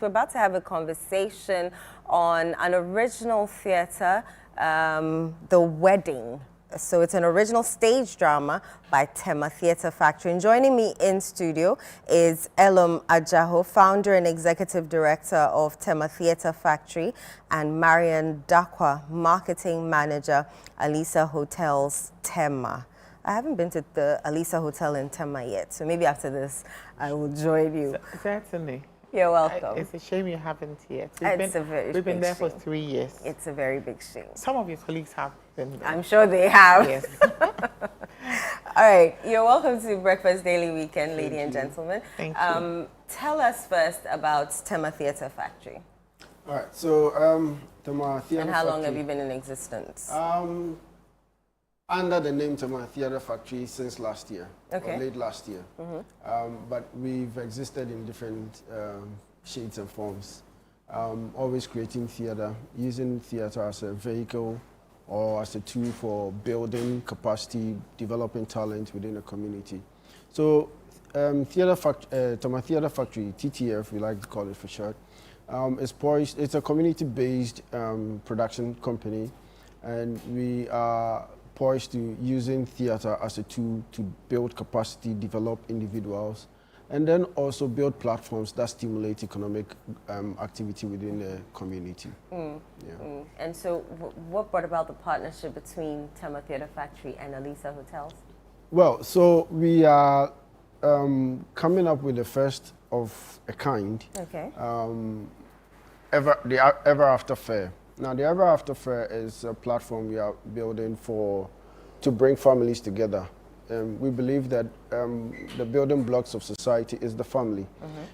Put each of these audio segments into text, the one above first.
We're about to have a conversation on an original theatre, The Wedding. So it's an original stage drama by Tema Theatre Factory. And joining me in studio is Elum Ajaho, founder and executive director of Tema Theatre Factory, and Marian Dakwa, marketing manager, Alisa Hotels Tema. I haven't been to the Alisa Hotel in Tema yet, so maybe after this I will join you. Certainly. You're welcome. It's a shame you haven't yet. We've been there for 3 years. It's a very big shame. Some of your colleagues have been there. I'm sure they have. Yes. All right. You're welcome to Breakfast Daily Weekend, ladies and gentlemen. Thank you. Tell us first about Tema Theatre Factory. All right. So, Tema Theatre And how long Factory, have you been in existence? under the name Tema Theatre Factory since last year, Okay. or late last year. But we've existed in different shades and forms, always creating theatre, using theatre as a vehicle or as a tool for building capacity, developing talent within a community. So Tema Theatre Factory, TTF, we like to call it for short, is poised. It's a community-based production company, and we are poised to using theatre as a tool to build capacity, develop individuals, and then also build platforms that stimulate economic activity within the community. And so what brought about the partnership between Tema Theatre Factory and Alisa Hotels? Well, so we are coming up with the first of a kind, Okay. the Ever After Fair. Now, the Ever After Fair is a platform we are building to bring families together. We believe that the building blocks of society is the family.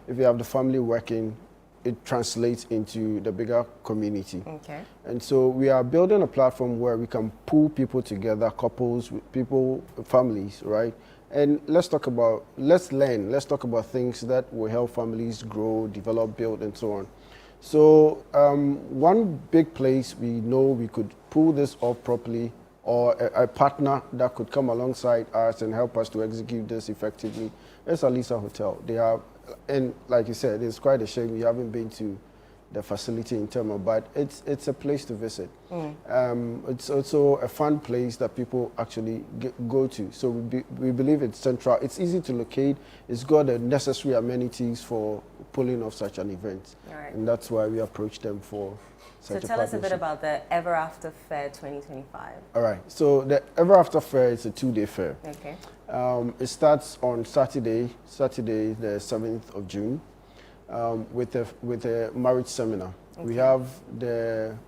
If you have the family working, it translates into the bigger community. Okay. And so we are building a platform where we can pull people together, couples, people, families, right? And let's talk about things that will help families grow, develop, build, and so on. So one big place we know we could pull this off properly, or a partner that could come alongside us and help us to execute this effectively, is Alisa Hotel. They have, and like you said, it's quite a shame you haven't been to the facility in Tema, but it's a place to visit. It's also a fun place that people actually go to. So we believe it's central. It's easy to locate. It's got the necessary amenities for pulling off such an event. All right. And that's why we approached them for such So a tell us a bit partnership. about the Ever After Fair 2025. All right. So the Ever After Fair is a 2-day fair. Okay. It starts on Saturday, the 7th of June, with a marriage seminar. Okay. We have the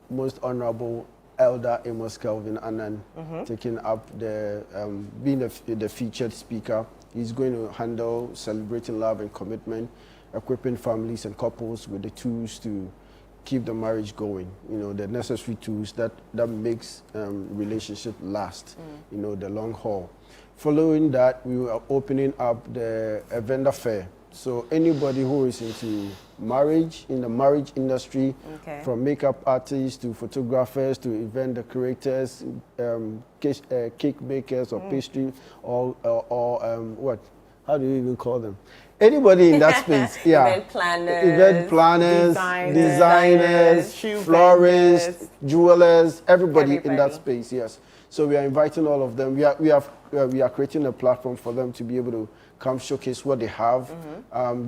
Most Honorable Elder Amos Kelvin Annan taking up being the featured speaker. He's going to handle celebrating love and commitment, equipping families and couples with the tools to keep the marriage going. You know, the necessary tools that makes relationship last. You know, the long haul. Following that, we are opening up a vendor fair. So anybody who is into marriage, in the marriage industry, Okay. from makeup artists to photographers to event decorators, cake bakers or pastry, or what? How do you even call them? Anybody in that space, yeah. Event planners, designers, shoe florists, vendors. jewelers, everybody in that Everybody. space, yes. So we are inviting all of them. We are creating a platform for them to be able to come showcase what they have,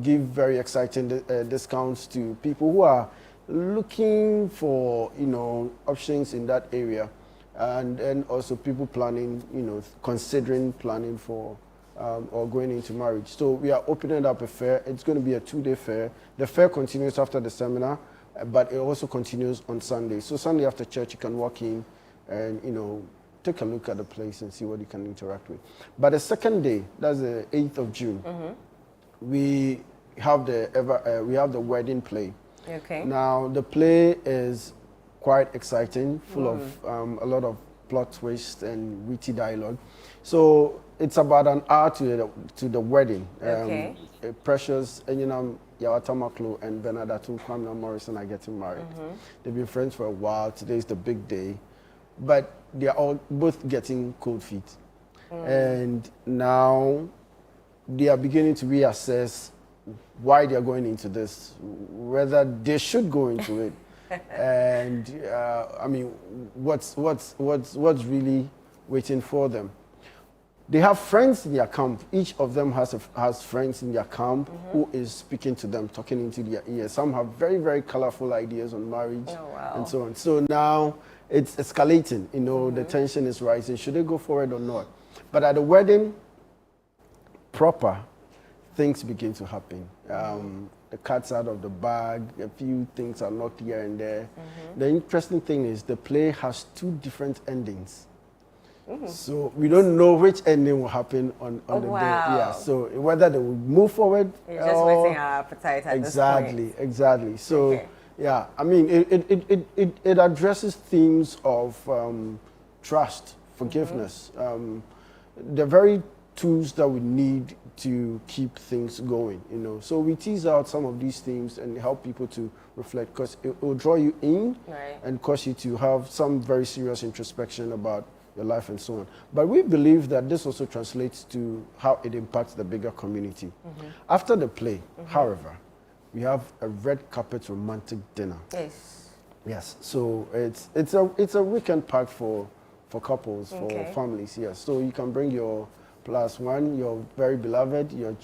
give very exciting discounts to people who are looking for, you know, options in that area, and then also people planning, you know, considering planning for or going into marriage. So we are opening up a fair. It's going to be a 2-day fair. The fair continues after the seminar, but it also continues on Sunday. So Sunday after church, you can walk in and, you know, take a look at the place and see what you can interact with. But the second day, that's the 8th of June, we have the wedding play. Okay. Now, the play is quite exciting, full of a lot of plot twists and witty dialogue. So it's about an hour to the wedding. Okay. Precious, and you know, Yawata Maklo and Bernadette Kwamna Morrison are getting married. They've been friends for a while. Today is the big day. But they are all both getting cold feet. And now they are beginning to reassess why they're going into this, whether they should go into it, and I mean, what's really waiting for them. They have friends in their camp. Each of them has friends in their camp who is speaking to them, talking into their ears. Some have very, very colorful ideas on marriage and so on. So now it's escalating. You know, the tension is rising. Should they go forward or not? But at the wedding proper, things begin to happen. The cat's out of the bag. A few things are knocked here and there. The interesting thing is the play has 2 different endings. So we don't know which ending will happen on the day. Yeah. So whether they will move forward. You're just whetting our appetite at this point. Exactly. So yeah, I mean, it addresses themes of trust, forgiveness. The very tools that we need to keep things going. You know. So we tease out some of these themes and help people to reflect, because it will draw you in and cause you to have some very serious introspection about your life and so on. But we believe that this also translates to how it impacts the bigger community. After the play, however, we have a red carpet romantic dinner. Yes. So it's a weekend pack for couples, for families. Yes. So you can bring your +1, your very beloved, your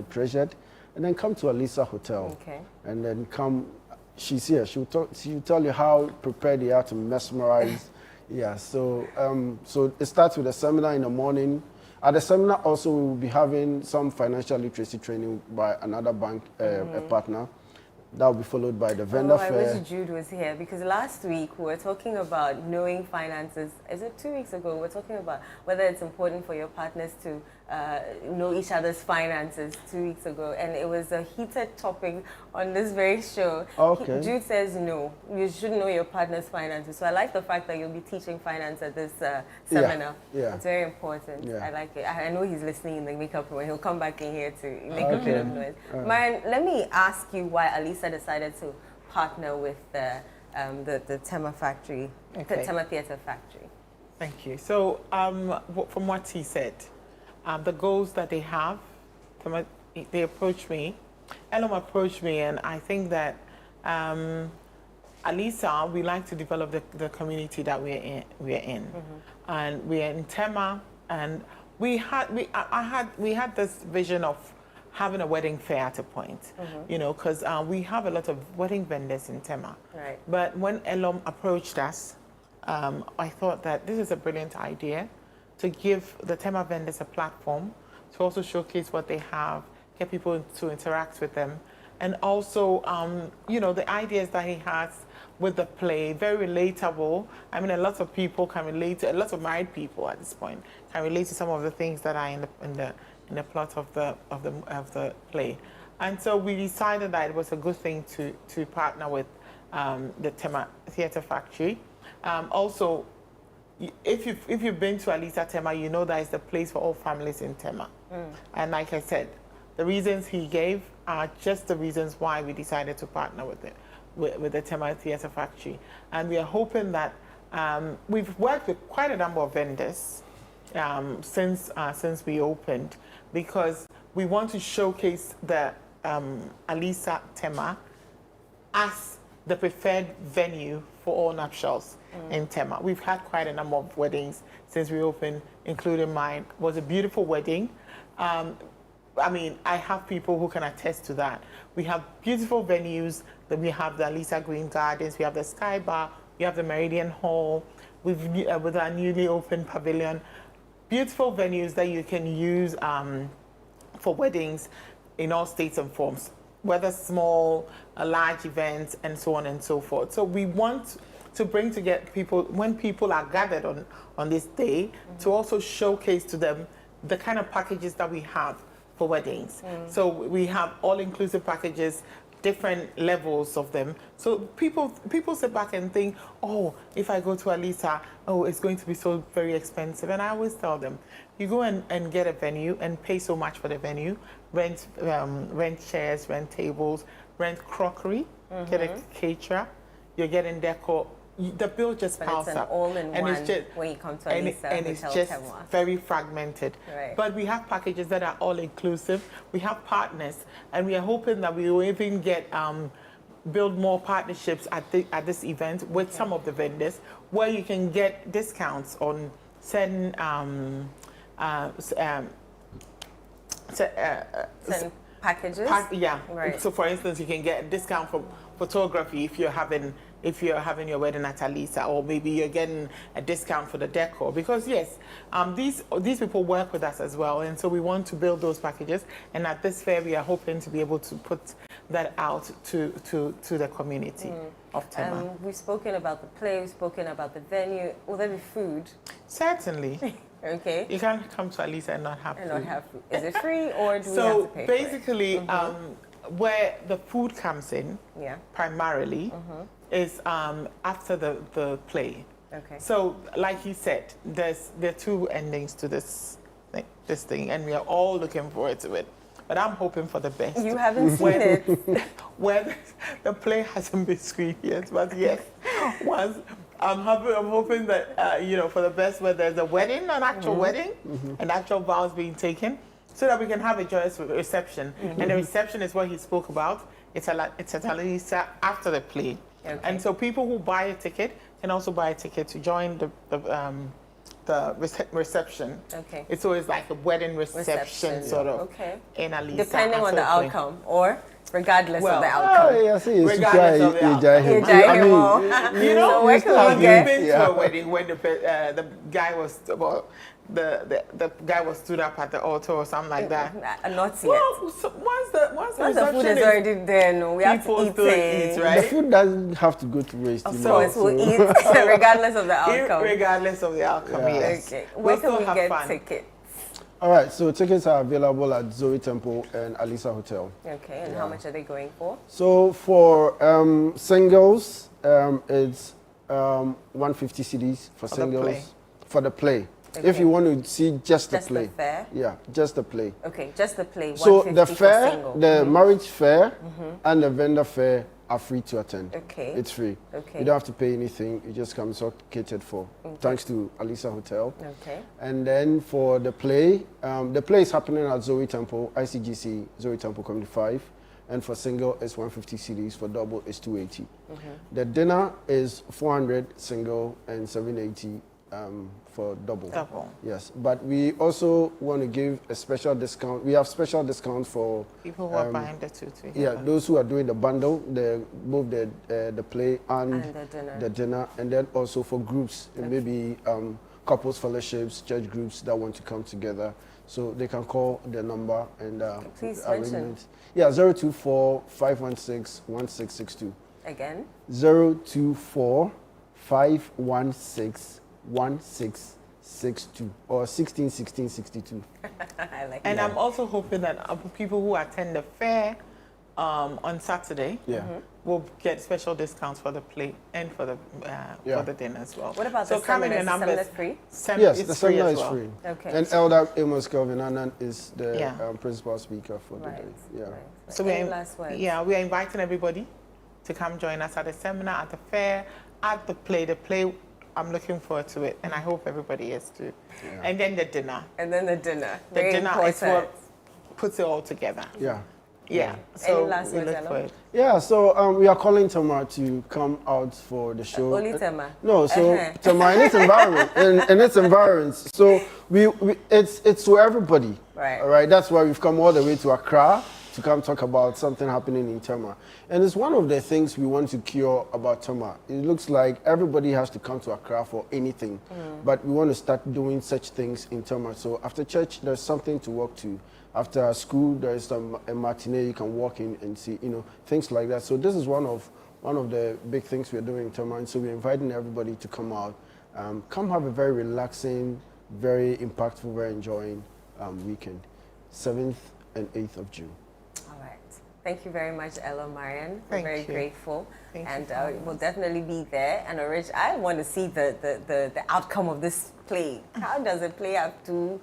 treasured, and then come to Alisa Hotel. And then come. She's here. She'll tell you how prepared they are to mesmerize. Yeah, so so it starts with a seminar in the morning. At the seminar also we will be having some financial literacy training by another bank, a partner. That will be followed by the vendor fair. I wish Jude was here, because last week we were talking about knowing finances. Is it 2 weeks ago? We were talking about whether it's important for your partners to know each other's finances 2 weeks ago. And it was a heated topic on this very show. Jude says no, you should know your partner's finances. So I like the fact that you'll be teaching finance at this seminar. It's very important. I like it. I know he's listening in the makeup room. He'll come back in here to make a bit of noise. Marian, let me ask you why Alisa decided to partner with the Tema factory, the Tema Theatre Factory. Thank you. So from what he said, the goals that they have, they approached me, Elom approached me, and I think that Alisa, we like to develop the community that we're in. And we're in Tema, and we had this vision of having a wedding fair at a point, you know, because we have a lot of wedding vendors in Tema. But when Elom approached us, I thought that this is a brilliant idea to give the Tema vendors a platform to also showcase what they have, get people to interact with them, and also, you know, the ideas that he has with the play, very relatable. I mean, a lot of people can relate to, a lot of married people at this point can relate to some of the things that are in the plot of the play. And so we decided that it was a good thing to partner with the Tema Theatre Factory. Also, if you've been to Alisa Tema, you know that it's the place for all families in Tema. And like I said, the reasons he gave are just the reasons why we decided to partner with it, with the Tema Theatre Factory. And we are hoping that we've worked with quite a number of vendors since we opened, because we want to showcase the Alisa Tema as the preferred venue for all nuptials in Tema. We've had quite a number of weddings since we opened, including mine. It was a beautiful wedding. I mean, I have people who can attest to that. We have beautiful venues. That we have the Alisa Green Gardens, we have the Sky Bar, we have the Meridian Hall, with our newly opened pavilion. Beautiful venues that you can use for weddings in all states and forms, whether small, large events, and so on and so forth. So we want to bring together people, when people are gathered on this day, to also showcase to them the kind of packages that we have for weddings. So we have all-inclusive packages, different levels of them. So people sit back and think, oh, if I go to Alisa, oh, it's going to be so very expensive. And I always tell them, you go and get a venue and pay so much for the venue, rent chairs, rent tables, rent crockery, get a caterer, you're getting decor, the bill just But piles it's an up. all-in-one when you come to Alisa and it's Hotel just Tema. very fragmented. Right. But we have packages that are all inclusive. We have partners, and we are hoping that we will even get build more partnerships at this event with some of the vendors, where you can get discounts on certain Certain packages? yeah. Right. So, for instance, you can get a discount for photography if you're having your wedding at Alisa, or maybe you're getting a discount for the decor. Because yes, these people work with us as well, and so we want to build those packages. And at this fair, we are hoping to be able to put that out to the community of Tema. We've spoken about the play, we've spoken about the venue. Will there be food? Certainly. Okay. You can't come to Alisa and not have food. And not have food. Is it free, or do we have to So pay basically, for it? where the food comes in, Yeah. primarily, is after the play. Okay. So, like you said, there are two endings to this thing, and we are all looking forward to it. But I'm hoping for the best. You haven't seen it. Where the play hasn't been screened yet, but yes, once I'm hoping that for the best, where there's a wedding, an actual wedding, an actual vows being taken, so that we can have a joyous reception. And the reception is what he spoke about. It's at Alisa after the play. Okay. And so people who buy a ticket can also buy a ticket to join the reception. Okay. It's always like a wedding reception sort of in Alisa. Depending on after the play. outcome, or regardless Well, of the outcome. Oh, yeah, see, it's Regardless of the outcome. You jai him all. You know, So where have can you we get? been to a wedding when the guy was the guy was stood up at the altar or something like that? Not yet. Well, so once the Once the reception food is already there, no, we have to people eat still it. eat, right? The food doesn't have to go to waste. Of you course, know, we'll so- eat regardless of the outcome. Regardless of the outcome, Yeah. yes. Okay. We'll Where can still we have get fun. tickets? All right, so tickets are available at Zoe Temple and Alisa Hotel. Okay, and how much are they going for? So for singles, it's 150 CDs for the singles play. for the play. Okay. If you want to see just the Just play, the fair? yeah, just the play. Okay, just the play. So 150 the for fair, single. the marriage fair, and the vendor fair are free to attend. Okay. It's free. Okay. You don't have to pay anything. You just come. It's all catered for. Thanks to Alisa Hotel. Okay. And then for the play is happening at Zoe Temple, ICGC, Zoe Temple Community 5. And for single, it's 150 CDs. For double, it's 280. The dinner is 400 single and 780 for double. Double. Yes, but we also want to give a special discount. We have special discounts for People who are buying the 2 yeah, those who are doing the bundle, both the play and the dinner. and then also for groups, maybe couples fellowships, church groups that want to come together. So they can call the number and Please arrangements. Yeah, 024-516-1662. Again? 024-516-1662 or 161662. I like And that. I'm also hoping that people who attend the fair on Saturday Yeah. will get special discounts for the play and for the dinner as well. What about so the come in seminar? the Is the numbers. seminar free? Yes, it's the free seminar as is well. free. Okay. And Elder Amos Kelvin Annan is the Yeah. principal speaker for the Right. day. Yeah. Right. So Any last words? we are inviting everybody to come join us at the seminar, at the fair, at the play. The play, I'm looking forward to it, and I hope everybody is too. Yeah. And then the dinner. And then the dinner. The Very dinner is important. what puts it all together. Yeah. Yeah. So Any last we words, look Ella? for it. Yeah, so we are calling Tema to come out for the show. Only Tema? No, so Uh-huh. Tema in its environment, in its environs. So it's to everybody. Right. All right. That's why we've come all the way to Accra to come talk about something happening in Tema. And it's one of the things we want to cure about Tema. It looks like everybody has to come to Accra for anything, but we want to start doing such things in Tema. So after church, there's something to walk to. After school, there's a matinee you can walk in and see, things like that. So this is one of the big things we're doing in Tema. And so we're inviting everybody to come out, come have a very relaxing, very impactful, very enjoying weekend, 7th and 8th of June. All right. Thank you very much, Ella Marian. We're Thank very you. grateful. Thank you And for having we'll us. definitely be there. And I want to see the outcome of this play. How does it play out to,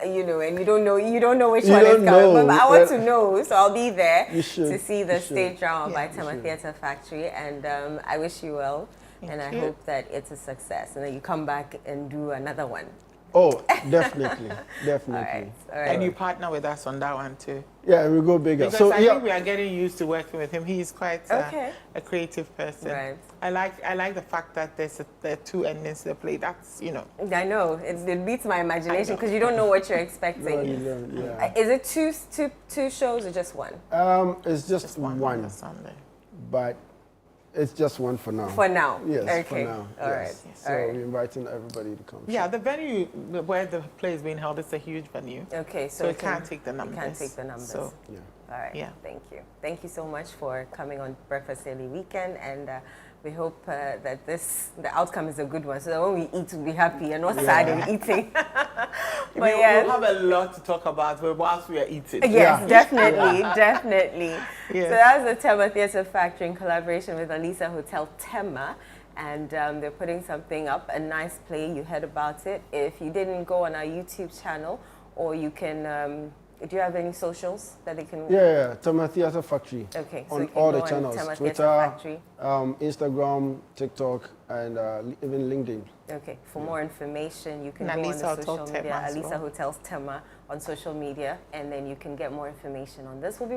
and you don't know which You one don't is coming. know. But I want to know, so I'll be there You should. to see the You should. stage drama by you Tema should. Theatre Factory. And I wish you well. and I you. hope that it's a success and that you come back and do another one. Oh, definitely, definitely. All right. And you partner with us on that one too. Yeah, we go bigger. Because So I yeah, think we are getting used to working with him. He's quite a creative person. Right. I like the fact that there are two endings to the play. That's, you know. I know it beats my imagination because you don't know what you're expecting. yeah. Is it two shows or just one? It's just on one, a Sunday. but it's just one for now. For now. Yes, Okay. for now. All yes. right. So All right. we're inviting everybody to come. Yeah, the venue where the play is being held is a huge venue. Okay, So it can't take the numbers. You can't take the numbers. So, Yeah. All right. Yeah. Thank you. Thank you so much for coming on Breakfast Daily Weekend, and we hope that the outcome is a good one, so that when we eat, we'll be happy and not sad in eating. we'll have a lot to talk about whilst we are eating. Yes, definitely, definitely. Yes. So that was the Tema Theatre Factory in collaboration with Alisa Hotel Tema, and they're putting something up, a nice play. You heard about it. If you didn't go on our YouTube channel, or you can, do you have any socials that they can? Yeah, Tema Theatre Factory. Okay, so on you can all go the on channels, Tema Twitter, Theatre Factory. Instagram, TikTok, and even LinkedIn. Okay, for more information, you can And go on Alisa the Hotel social Tema media, as Alisa well. Hotels Tema on social media, and then you can get more information on this. We'll be